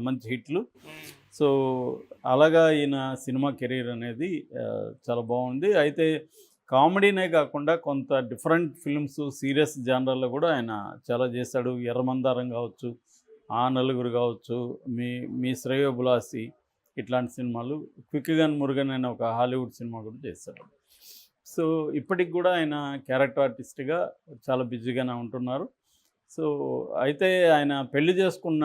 మంచి హిట్లు. సో, అలాగా ఈయన సినిమా కెరీర్ అనేది చాలా బాగుంది. అయితే కామెడీనే కాకుండా కొంత డిఫరెంట్ ఫిల్మ్స్, సీరియస్ జానర్‌లో కూడా ఆయన చాలా చేశాడు. 'ఎర్రమందారం' కావచ్చు, 'ఆ నలుగురు' కావచ్చు, 'మీ మీ శ్రేయోభిలాషి' ఇట్లాంటి సినిమాలు. 'క్విక్' మురుగన్ అనే ఒక హాలీవుడ్ సినిమా కూడా చేశాడు. సో, ఇప్పటికి కూడా ఆయన క్యారెక్టర్ ఆర్టిస్ట్‌గా చాలా బిజీగానే ఉంటున్నారు. సో, అయితే ఆయన పెళ్లి చేసుకున్న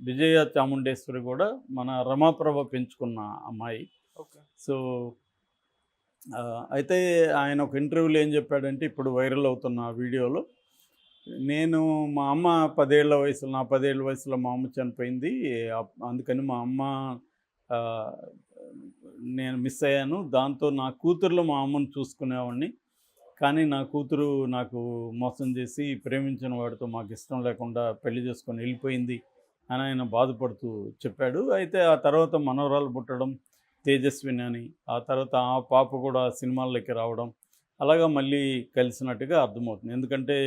విజయ చాముండేశ్వరి కూడా మన రమాప్రభ పెంచుకున్న అమ్మాయి. ఓకే. సో, అయితే ఆయన ఒక ఇంటర్వ్యూలో ఏం చెప్పాడంటే, ఇప్పుడు వైరల్ అవుతున్న వీడియోలో, నేను మా అమ్మ 10 ఏళ్ల వయసులో, నా 10 ఏళ్ల వయసులో మా అమ్మ చనిపోయింది. అందుకని మా అమ్మ ఆహ్, నేను మిస్ అయ్యాను. దాంతో నా కూతుర్లో మా అమ్మని చూసుకునేవాడిని. కానీ నా కూతురు నాకు మోసం చేసి ప్రేమించిన వాడితో మాకు ఇష్టం లేకుండా పెళ్లి చేసుకొని వెళ్ళిపోయింది అని ఆయన బాధపడుతూ చెప్పాడు. అయితే ఆ తర్వాత మనవరాలు పుట్టడం, తేజస్విని అని, ఆ తర్వాత ఆ పాప కూడా సినిమాల్లోకి రావడం, అలాగా మళ్ళీ కలిసినట్టుగా అర్థమవుతుంది. ఎందుకంటే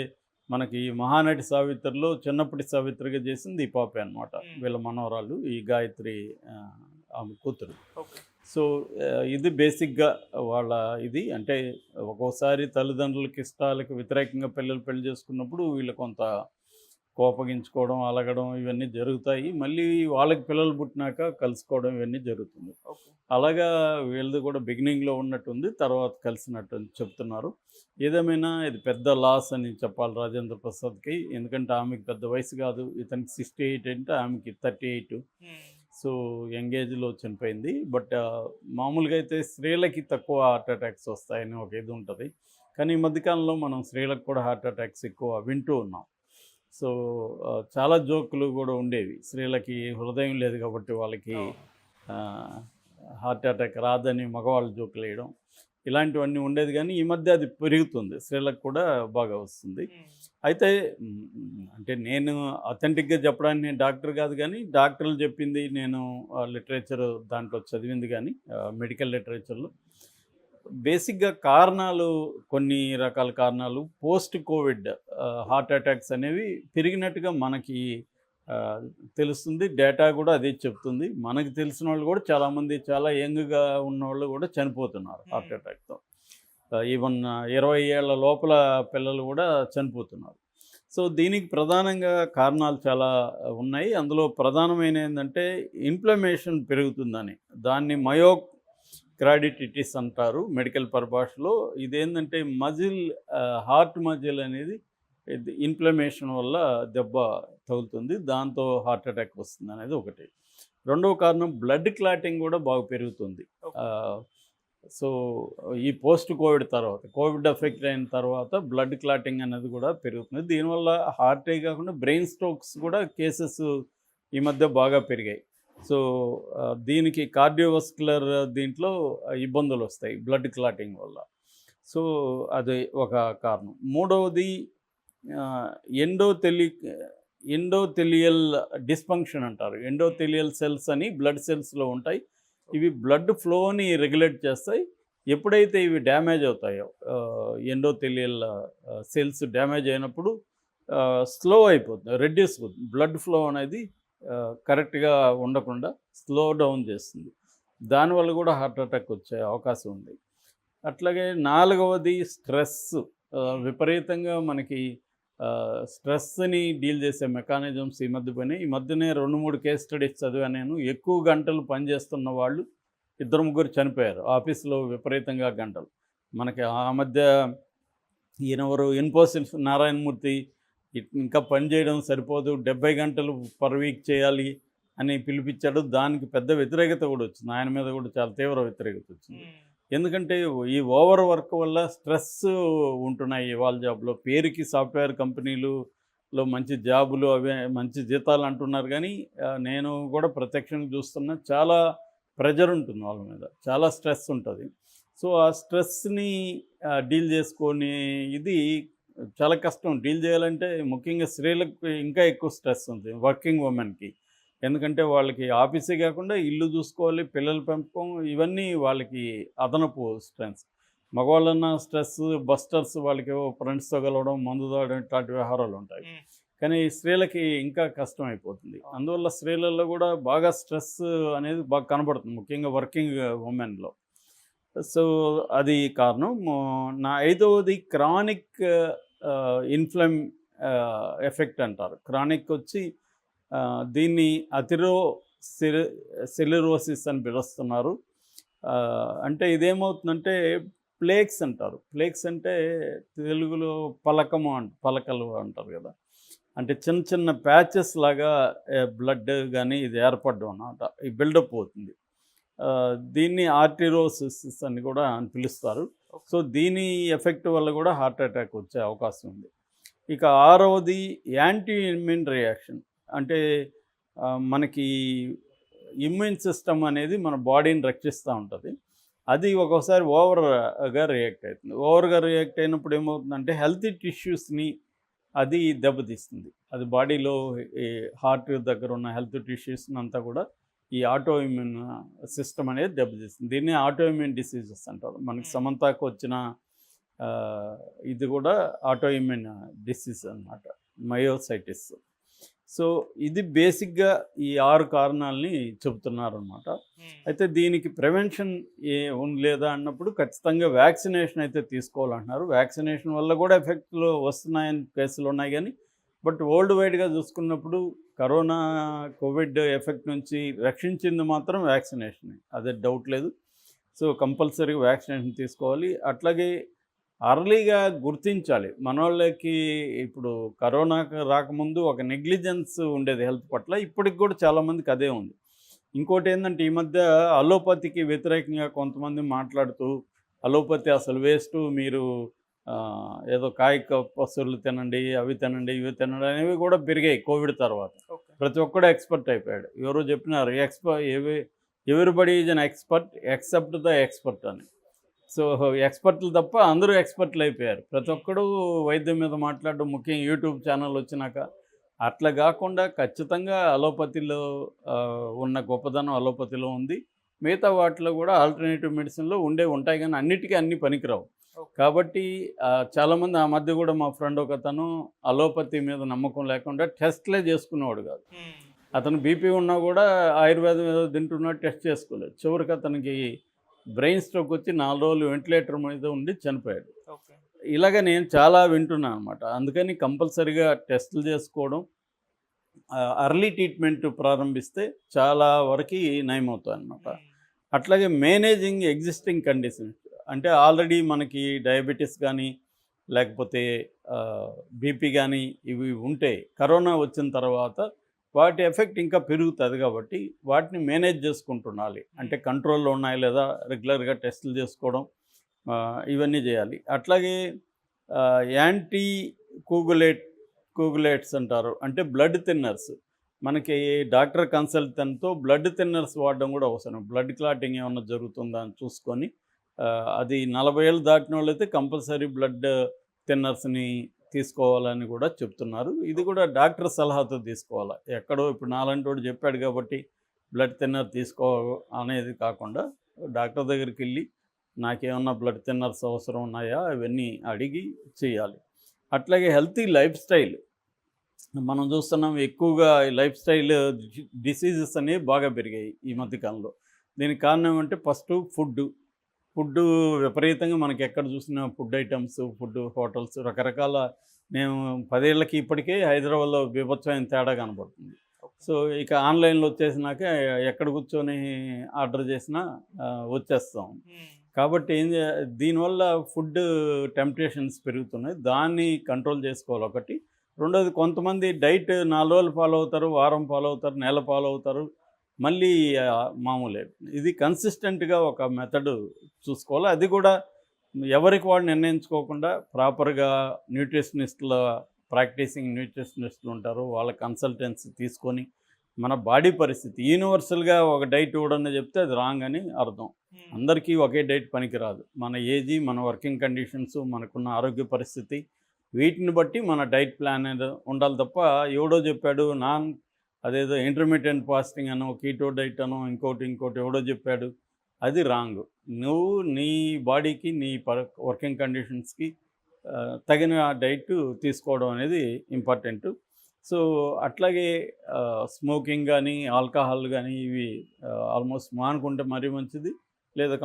మనకి 'మహానటి సావిత్రిలో' చిన్నప్పటి సావిత్రిగా చేసింది ఈ పాపే అనమాట. వీళ్ళ మనవరాలు ఈ గాయత్రి ఆమె కూతురు. ఓకే. సో, ఇది బేసిక్‌గా వాళ్ళ ఇది. అంటే ఒక్కోసారి తల్లిదండ్రులకి ఇష్టాలకు వ్యతిరేకంగా పిల్లలు పెళ్లి చేసుకున్నప్పుడు వీళ్ళు కొంత కోపగించుకోవడం, అలగడం ఇవన్నీ జరుగుతాయి. మళ్ళీ వాళ్ళకి పిల్లలు పుట్టినాక కలుసుకోవడం ఇవన్నీ జరుగుతుంది. ఓకే. అలాగా వీళ్ళది కూడా బిగినింగ్‌లో ఉన్నట్టుంది. తర్వాత కలిసినట్టు చెప్తున్నారు. ఏదేమైనా ఇది పెద్ద లాస్ అని చెప్పాలి రాజేంద్ర ప్రసాద్‌కి. ఎందుకంటే ఆమెకి పెద్ద వయసు కాదు. ఇతనికి 68 అంటే ఆమెకి 38. సో, యంగ్ ఏజ్‌లో చనిపోయింది. బట్ మామూలుగా అయితే స్త్రీలకి తక్కువ హార్ట్ అటాక్స్ వస్తాయని ఒక ఇది ఉంటది. కానీ ఈ మధ్యకాలంలో మనం స్త్రీలకు కూడా హార్ట్ అటాక్స్ ఎక్కువ వింటూ ఉన్నాం. సో, చాలా జోకులు కూడా ఉండేవి. స్త్రీలకి హృదయం లేదు కాబట్టి వాళ్ళకి అవును. ఆహ్, హార్ట్ అటాక్ రాదని మగవాళ్ళు జోకులేయడం. ఇలాంటివన్నీ ఉండేది గానీ, ఈ మధ్య అది పెరుగుతుంది. స్త్రీలకు కూడా బాగా వస్తుంది. అయితే అంటే నేను అథెంటిక్‌గా చెప్పడానికి నేను డాక్టర్ కాదు గానీ, డాక్టర్లు చెప్పింది నేను లిటరేచర్ దాంట్లో చదివింది గానీ, మెడికల్ లిటరేచర్‌లో బేసిక్‌గా కారణాలు, కొన్ని రకాల కారణాలు పోస్ట్ కోవిడ్ హార్ట్ అటాక్స్ అనేవి పెరిగినట్టుగా మనకి ఆహ్, తెలుస్తుంది. డేటా కూడా అదే చెప్తుంది. మనకు తెలిసినోళ్ళు కూడా చాలామంది చాలా యంగ్‌గా ఉన్నోళ్ళు కూడా చనిపోతున్నారు హార్ట్ అటాక్‌తో. ఈవెన్ 20 ఏళ్ల లోపల పిల్లలు కూడా చనిపోతున్నారు. సో, దీనికి ప్రధానంగా కారణాలు చాలా ఉన్నాయి. అందులో ప్రధానమైనదేంటంటే ఇన్‌ఫ్లమేషన్ పెరుగుతుందని. దాన్ని మయోకార్డిటిస్ అంటారు మెడికల్ పరిభాషలో. ఇదేంటంటే మజిల్, హార్ట్ మజిల్ అనేది ఇది ఇన్‌ఫ్లమేషన్ వల్ల దెబ్బ తగులుతుంది. దాంతో హార్ట్ అటాక్ వస్తుందనేది ఒకటి. రెండవ కారణం బ్లడ్ క్లాటింగ్ కూడా బాగా పెరుగుతుంది. ఓకే. ఆహ్, సో, ఈ పోస్ట్ కోవిడ్ తర్వాత, కోవిడ్ ఎఫెక్ట్ అయిన తర్వాత బ్లడ్ క్లాటింగ్ అనేది కూడా పెరుగుతుంది. దీనివల్ల హార్టే కాకుండా బ్రెయిన్ స్ట్రోక్స్ కూడా కేసెస్ ఈ మధ్య బాగా పెరిగాయి. సో, దీనికి కార్డియోవాస్కులర్ దీంట్లో ఇబ్బందులొస్తాయి బ్లడ్ క్లాటింగ్ వల్ల. సో, అది ఒక కారణం. మూడవది ఆహ్, ఎండోథెలిక్ ఎండోథెలియల్ డిస్ఫంక్షన్ అంటారు. ఎండోథెలియల్ సెల్స్ అని బ్లడ్ సెల్స్‌లో ఉంటాయి. ఇవి బ్లడ్ ఫ్లోని రెగ్యులేట్ చేస్తాయి. ఎప్పుడైతే ఇవి డ్యామేజ్ అవుతాయో, ఎండోథెలియల్ సెల్స్ డ్యామేజ్ అయినప్పుడు స్లో అయిపోతుంది, రెడ్యూస్ అవుతుంది. బ్లడ్ ఫ్లో అనేది కరెక్ట్‌గా ఉండకుండా స్లో డౌన్ చేస్తుంది. దానివల్ల కూడా హార్ట్ అటాక్ వచ్చే అవకాశం ఉంది. అట్లాగే నాలుగవది స్ట్రెస్. విపరీతంగా మనకి స్ట్రెస్‌ని డీల్ చేసే మెకానిజమ్స్ ఈ మధ్య పోయినాయి. ఈ మధ్యనే 2, 3 కేస్ స్టడీస్ చదివాను నేను. ఎక్కువ గంటలు పనిచేస్తున్న వాళ్ళు ఇద్దరు, ముగ్గురు చనిపోయారు. ఆఫీస్‌లో విపరీతంగా గంటలు. మనకి ఆ మధ్య ఈయనెవరు, ఇన్ఫోసిస్ నారాయణమూర్తి ఇంకా పని చేయడం సరిపోదు, 70 గంటలు పర్ వీక్ చేయాలి అని పిలిపించాడు. దానికి పెద్ద వ్యతిరేకత కూడా వచ్చింది. ఆయన మీద కూడా చాలా తీవ్ర వ్యతిరేకత వచ్చింది. ఎందుకంటే ఈ ఓవర్ వర్క్ వల్ల స్ట్రెస్ ఉంటున్నాయి ఇవాళ జాబ్‌లో. పేరుకి సాఫ్ట్‌వేర్ కంపెనీలులో మంచి జాబులు అవే మంచి జీతాలు అంటున్నారు కానీ, నేను కూడా ప్రత్యక్షంగా చూస్తున్నా, చాలా ప్రెజర్ ఉంటుంది వాళ్ళ మీద. చాలా స్ట్రెస్ ఉంటది. సో, ఆ స్ట్రెస్‌ని డీల్ చేసుకొని ఇది చాలా కష్టం. డీల్ చేయాలంటే ముఖ్యంగా స్త్రీలకు ఇంకా ఎక్కువ స్ట్రెస్ ఉంది, వర్కింగ్ ఉమెన్‌కి. ఎందుకంటే వాళ్ళకి ఆఫీసే కాకుండా ఇల్లు చూసుకోవాలి, పిల్లల పెంపకం ఇవన్నీ వాళ్ళకి అదనపు స్ట్రెస్. మగవాళ్ళన్నా స్ట్రెస్ బస్టర్స్, వాళ్ళకేవో ఫ్రెండ్స్‌తో కలవడం, మందు తాగడం ఇట్లాంటి వ్యవహారాలు ఉంటాయి. కానీ స్త్రీలకి ఇంకా కష్టం అయిపోతుంది. అందువల్ల స్త్రీలలో కూడా బాగా స్ట్రెస్ అనేది బాగా కనబడుతుంది, ముఖ్యంగా వర్కింగ్ ఉమెన్‌లో. సో, అది కారణం. నా ఐదవది క్రానిక్ ఇన్‌ఫ్లమ్ ఎఫెక్ట్ అంటారు. క్రానిక్ వచ్చి దీన్ని సెల్ సెల్యులోసిస్ అని పిలుస్తున్నారు. అంటే ఇదేమవుతుందంటే ప్లేక్స్ అంటారు. ప్లేక్స్ అంటే తెలుగులో పలకలు అంటారు కదా! అంటే చిన్న చిన్న ప్యాచెస్ లాగా బ్లడ్ గానీ ఇది ఏర్పడడం అన్నమాట. ఈ బిల్డప్ అవుతుంది. దీన్ని ఆర్టిరోసిస్ అని కూడా అని పిలుస్తారు. సో, దీని ఎఫెక్ట్ వల్ల కూడా హార్ట్ అటాక్ వచ్చే అవకాశం ఉంది. ఇక ఆరవది యాంటీ ఇమ్యూన్ రియాక్షన్. అంటే మనకి ఇమ్యూన్ సిస్టమ్ అనేది మన బాడీని రక్షిస్తూ ఉంటుంది. అది ఒక్కోసారి ఓవర్‌గా రియాక్ట్ అవుతుంది. ఓవర్‌గా రియాక్ట్ అయినప్పుడు ఏమవుతుందంటే హెల్తీ టిష్యూస్‌ని అది దెబ్బతీస్తుంది. అది బాడీలో ఈ హార్ట్ దగ్గర ఉన్న హెల్త్ టిష్యూస్‌ని అంతా కూడా ఈ ఆటో ఇమ్యూన్ సిస్టమ్ అనేది దెబ్బతీస్తుంది. దీన్ని ఆటో ఇమ్యూన్ డిసీజెస్ అంటారు. మనకి సమంతకు వచ్చిన ఇది కూడా ఆటో ఇమ్యూన్ డిసీజ్ అన్నమాట, మయోసైటిస్. సో, ఇది బేసిక్‌గా ఈ 6 కారణాలని చెబుతున్నారనమాట. అయితే దీనికి ప్రివెన్షన్ లేదా అన్నప్పుడు ఖచ్చితంగా వ్యాక్సినేషన్ అయితే తీసుకోవాలంటున్నారు. వ్యాక్సినేషన్ వల్ల కూడా ఎఫెక్ట్‌లు వస్తున్నాయని కేసులు ఉన్నాయి కానీ, బట్ వరల్డ్ వైడ్‌గా చూసుకున్నప్పుడు కరోనా, కోవిడ్ ఎఫెక్ట్ నుంచి రక్షించింది మాత్రం వ్యాక్సినేషనే. అదే డౌట్ లేదు. సో, కంపల్సరీగా వ్యాక్సినేషన్ తీసుకోవాలి. అట్లాగే అర్లీగా గుర్తించాలి. మనోళ్ళకి ఇప్పుడు కరోనాకి రాకముందు ఒక నెగ్లిజెన్స్ ఉండేది హెల్త్ పట్ల. ఇప్పటికి కూడా చాలామందికి అదే ఉంది. ఇంకోటేందంటే ఈ మధ్య అలోపతికి వ్యతిరేకంగా కొంతమంది మాట్లాడుతూ, అలోపతి అసలు వేస్టు, మీరు ఏదో కాయక పసులు తినండి, అవి తినండి, ఇవి తినండి అనేవి కూడా పెరిగాయి కోవిడ్ తర్వాత. ప్రతి ఒక్కడు ఎక్స్‌పర్ట్ అయిపోయాడు. ఎవరో చెప్పినారు everybody is an expert except the expert అని. సో, ఎక్స్‌పర్ట్‌లు తప్ప అందరూ ఎక్స్‌పర్ట్‌లు అయిపోయారు. ప్రతి ఒక్కడు వైద్యం మీద మాట్లాడడం, ముఖ్యంగా యూట్యూబ్ ఛానల్ వచ్చినాక. అట్లా కాకుండా ఖచ్చితంగా అలోపతిలో ఉన్న గొప్పదనం అలోపతిలో ఉంది. మిగతా వాటిలో కూడా ఆల్టర్నేటివ్ మెడిసిన్‌లో ఉంటాయి కానీ అన్నిటికీ అన్నీ పనికిరావు. కాబట్టి చాలామంది ఆ మధ్య కూడా మా ఫ్రెండ్ ఒకతను అలోపతి మీద నమ్మకం లేకుండా టెస్ట్‌లే చేసుకునేవాడు కాదు. అతను బీపీ ఉన్నా కూడా ఆయుర్వేదం ఏదో తింటున్నాడు, టెస్ట్ చేసుకోలేదు. చివరికి అతనికి బ్రెయిన్ స్ట్రోక్ వచ్చి 4 రోజులు వెంటిలేటర్ మీద ఉండి చనిపోయాడు. ఇలాగ నేను చాలా వింటున్నాను అనమాట. అందుకని కంపల్సరీగా టెస్టులు చేసుకోవడం, అర్లీ ట్రీట్మెంట్ ప్రారంభిస్తే చాలా వరకు నయమవుతాయన్నమాట. అట్లాగే మేనేజింగ్ ఎగ్జిస్టింగ్ కండిషన్స్. అంటే ఆల్రెడీ మనకి డయాబెటీస్ కానీ, లేకపోతే బీపీ కానీ ఇవి ఉంటే కరోనా వచ్చిన తర్వాత వాటి ఎఫెక్ట్ ఇంకా పెరుగుతుంది కాబట్టి వాటిని మేనేజ్ చేసుకుంటుండాలి. అంటే కంట్రోల్లో ఉన్నాయా లేదా రెగ్యులర్గా టెస్టులు చేసుకోవడం, ఇవన్నీ చేయాలి. అట్లాగే యాంటీ కోగులేట్స్ అంటారు. అంటే బ్లడ్ థిన్నర్స్. మనకి డాక్టర్ కన్సల్టెంట్తో బ్లడ్ థిన్నర్స్ వాడడం కూడా అవసరం. బ్లడ్ క్లాటింగ్ ఏమన్నా జరుగుతుందా అని చూసుకొని, అది 40 ఏళ్ళు దాటిన వాళ్ళైతే కంపల్సరీ బ్లడ్ థిన్నర్స్ని తీసుకోవాలని కూడా చెప్తున్నారు. ఇది కూడా డాక్టర్ సలహాతో తీసుకోవాలి. ఎక్కడో ఇప్పుడు నాలాంటోడు చెప్పాడు కాబట్టి బ్లడ్ థిన్నర్ తీసుకో అనేది కాకుండా డాక్టర్ దగ్గరికి వెళ్ళి నాకేమన్నా బ్లడ్ థిన్నర్స్ అవసరం ఉన్నాయా ఇవన్నీ అడిగి చేయాలి. అట్లాగే హెల్తీ లైఫ్ స్టైల్ మనం చూస్తున్నాం. ఎక్కువగా ఈ లైఫ్ స్టైల్ డిసీజెస్ అనేవి బాగా పెరిగాయి ఈ మధ్యకాలంలో. దీనికి కారణం ఏమంటే ఫస్ట్ ఫుడ్డు విపరీతంగా మనకి ఎక్కడ చూసినా ఫుడ్ ఐటమ్స్, ఫుడ్ హోటల్స్ రకరకాల. నేను 10 ఏళ్ళకి ఇప్పటికే హైదరాబాద్లో బీభత్సమైన తేడా కనబడుతుంది. సో, ఇక ఆన్లైన్లో వచ్చేసినాక ఎక్కడ కూర్చొని ఆర్డర్ చేసినా వచ్చేస్తాం. కాబట్టి దీనివల్ల ఫుడ్ టెంప్టేషన్స్ పెరుగుతున్నాయి. దాన్ని కంట్రోల్ చేసుకోవాలి ఒకటి. రెండోది, కొంతమంది డైట్ 4 రోజులు ఫాలో అవుతారు, వారం ఫాలో అవుతారు, నెల ఫాలో అవుతారు, మళ్ళీ మామూలే. ఇది కన్సిస్టెంట్గా ఒక మెథడ్ చూసుకోవాలి. అది కూడా ఎవరికి వాళ్ళు నిర్ణయించుకోకుండా ప్రాపర్గా ప్రాక్టీసింగ్ న్యూట్రిషనిస్టులు ఉంటారు, వాళ్ళ కన్సల్టెన్సీ తీసుకొని మన బాడీ పరిస్థితి యూనివర్సల్గా ఒక డైట్ ఇవ్వడని చెప్తే అది రాంగ్ అని అర్థం. అందరికీ ఒకే డైట్ పనికిరాదు. మన ఏజీ, మన వర్కింగ్ కండిషన్స్, మనకున్న ఆరోగ్య పరిస్థితి, వీటిని బట్టి మన డైట్ ప్లాన్ అనేది ఉండాలి తప్ప ఎవడో చెప్పాడు అదేదో ఇంటర్మీడియట్ ఫాస్టింగ్ అనో, కీటో డైట్ అనో, ఇంకోటి ఎవడో చెప్పాడు, అది రాంగ్. నువ్వు నీ బాడీకి, నీ వర్కింగ్ కండిషన్స్కి తగిన డైట్ తీసుకోవడం అనేది ఇంపార్టెంట్. సో అట్లాగే స్మోకింగ్ కానీ ఆల్కహాల్ కానీ ఇవి ఆల్మోస్ట్ మానుకుంటే మరీ మంచిది, లేదా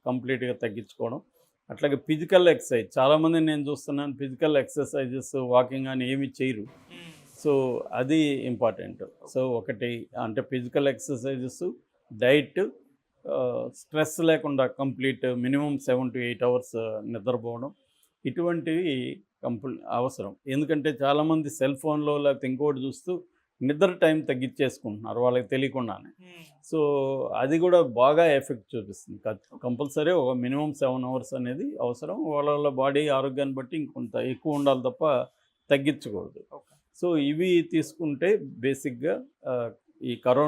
కంప్లీట్గా తగ్గించుకోవడం. అట్లాగే ఫిజికల్ ఎక్సర్సైజ్, చాలామంది నేను చూస్తున్నాను ఫిజికల్ ఎక్సర్సైజెస్ వాకింగ్ అని ఏమి చేయరు. సో అది ఇంపార్టెంట్. సో ఒకటి అంటే ఫిజికల్ ఎక్సర్సైజెస్, డైట్, స్ట్రెస్ లేకుండా కంప్లీట్ మినిమం 7 to 8 అవర్స్ నిద్రపోవడం, ఇటువంటివి అవసరం. ఎందుకంటే చాలామంది సెల్ ఫోన్లో లేకపోతే ఇంకోటి చూస్తూ నిద్ర టైం తగ్గించేసుకుంటున్నారు వాళ్ళకి తెలియకుండానే. సో అది కూడా బాగా ఎఫెక్ట్ చూపిస్తుంది. కంపల్సరీ ఒక మినిమం 7 అవర్స్ అనేది అవసరం. వాళ్ళ వాళ్ళ బాడీ ఆరోగ్యాన్ని బట్టి ఇంకొంత ఎక్కువ ఉండాలి తప్ప తగ్గించకూడదు. సో ఇవి తీసుకుంటే బేసిక్గా ఈ కరోనా